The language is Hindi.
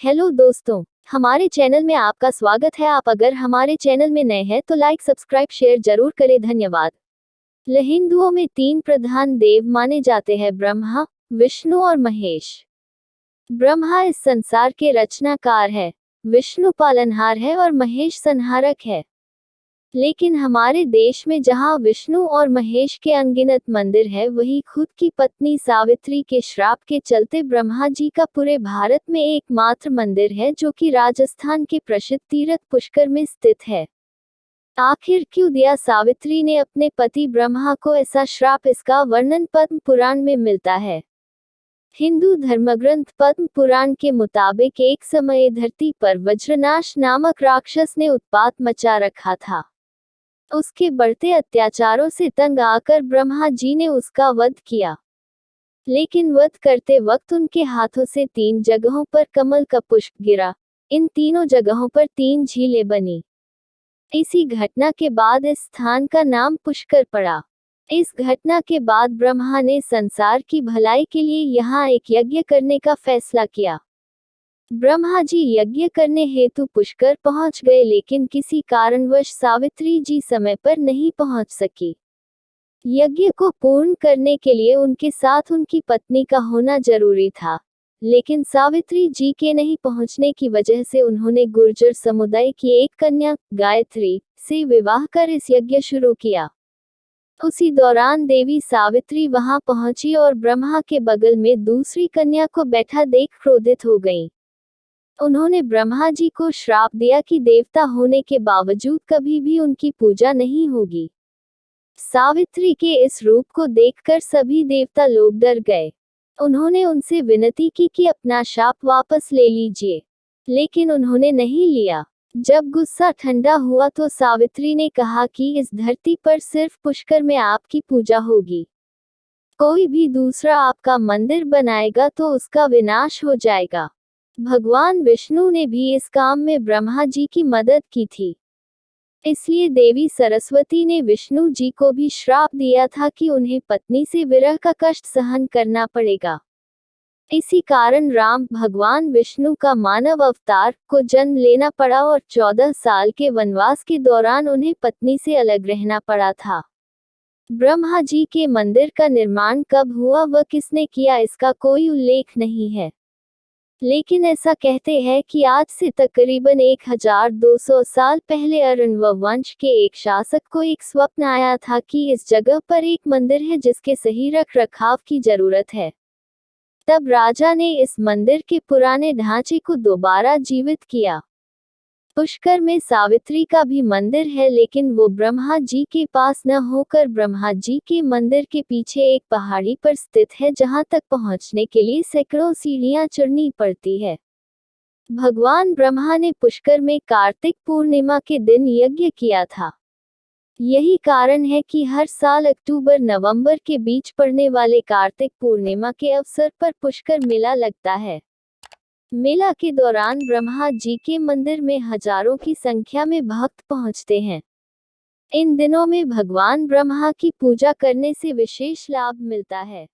हेलो दोस्तों, हमारे चैनल में आपका स्वागत है। आप अगर हमारे चैनल में नए हैं तो लाइक सब्सक्राइब शेयर जरूर करें, धन्यवाद। हिंदुओं में 3 प्रधान देव माने जाते हैं, ब्रह्मा, विष्णु और महेश। ब्रह्मा इस संसार के रचनाकार है, विष्णु पालनहार है और महेश संहारक है। लेकिन हमारे देश में जहां विष्णु और महेश के अनगिनत मंदिर है, वहीं खुद की पत्नी सावित्री के श्राप के चलते ब्रह्मा जी का पूरे भारत में एकमात्र मंदिर है, जो कि राजस्थान के प्रसिद्ध तीर्थ पुष्कर में स्थित है। आखिर क्यों दिया सावित्री ने अपने पति ब्रह्मा को ऐसा श्राप, इसका वर्णन पद्म पुराण में मिलता है। हिंदू धर्मग्रंथ पद्म पुराण के मुताबिक एक समय धरती पर वज्रनाश नामक राक्षस ने उत्पात मचा रखा था। उसके बढ़ते अत्याचारों से तंग आकर ब्रह्मा जी ने उसका वध किया। लेकिन वध करते वक्त उनके हाथों से 3 जगहों पर कमल का पुष्प गिरा। इन तीनों जगहों पर 3 झीलें बनी। इसी घटना के बाद इस स्थान का नाम पुष्कर पड़ा। इस घटना के बाद ब्रह्मा ने संसार की भलाई के लिए यहाँ एक यज्ञ करने का फैसला किया। ब्रह्मा जी यज्ञ करने हेतु पुष्कर पहुंच गए, लेकिन किसी कारणवश सावित्री जी समय पर नहीं पहुंच सकी। यज्ञ को पूर्ण करने के लिए उनके साथ उनकी पत्नी का होना जरूरी था, लेकिन सावित्री जी के नहीं पहुंचने की वजह से उन्होंने गुर्जर समुदाय की एक कन्या गायत्री से विवाह कर इस यज्ञ शुरू किया। उसी दौरान देवी सावित्री वहां पहुंची और ब्रह्मा के बगल में दूसरी कन्या को बैठा देख क्रोधित हो गईं। उन्होंने ब्रह्मा जी को श्राप दिया कि देवता होने के बावजूद कभी भी उनकी पूजा नहीं होगी। सावित्री के इस रूप को देखकर सभी देवता लोग डर गए। उन्होंने उनसे विनती की कि अपना शाप वापस ले लीजिए, लेकिन उन्होंने नहीं लिया। जब गुस्सा ठंडा हुआ तो सावित्री ने कहा कि इस धरती पर सिर्फ पुष्कर में आपकी पूजा होगी। कोई भी दूसरा आपका मंदिर बनाएगा तो उसका विनाश हो जाएगा। भगवान विष्णु ने भी इस काम में ब्रह्मा जी की मदद की थी। इसलिए देवी सरस्वती ने विष्णु जी को भी श्राप दिया था कि उन्हें पत्नी से विरह का कष्ट सहन करना पड़ेगा। इसी कारण राम भगवान विष्णु का मानव अवतार को जन्म लेना पड़ा और 14 साल के वनवास के दौरान उन्हें पत्नी से अलग रहना पड़ा था। ब्रह्मा जी के मंदिर का निर्माण कब हुआ व किसने किया, इसका कोई उल्लेख नहीं है। लेकिन ऐसा कहते हैं कि आज से तकरीबन 1200 साल पहले अरणव वंश के एक शासक को एक स्वप्न आया था कि इस जगह पर एक मंदिर है जिसके सही रख रखाव की जरूरत है। तब राजा ने इस मंदिर के पुराने ढांचे को दोबारा जीवित किया। पुष्कर में सावित्री का भी मंदिर है, लेकिन वो ब्रह्मा जी के पास न होकर ब्रह्मा जी के मंदिर के पीछे एक पहाड़ी पर स्थित है, जहां तक पहुंचने के लिए सैकड़ों सीढ़ियां चढ़नी पड़ती है। भगवान ब्रह्मा ने पुष्कर में कार्तिक पूर्णिमा के दिन यज्ञ किया था। यही कारण है कि हर साल अक्टूबर-नवंबर के बीच पड़ने वाले कार्तिक पूर्णिमा के अवसर पर पुष्कर मेला लगता है। मेला के दौरान ब्रह्मा जी के मंदिर में हजारों की संख्या में भक्त पहुंचते हैं। इन दिनों में भगवान ब्रह्मा की पूजा करने से विशेष लाभ मिलता है।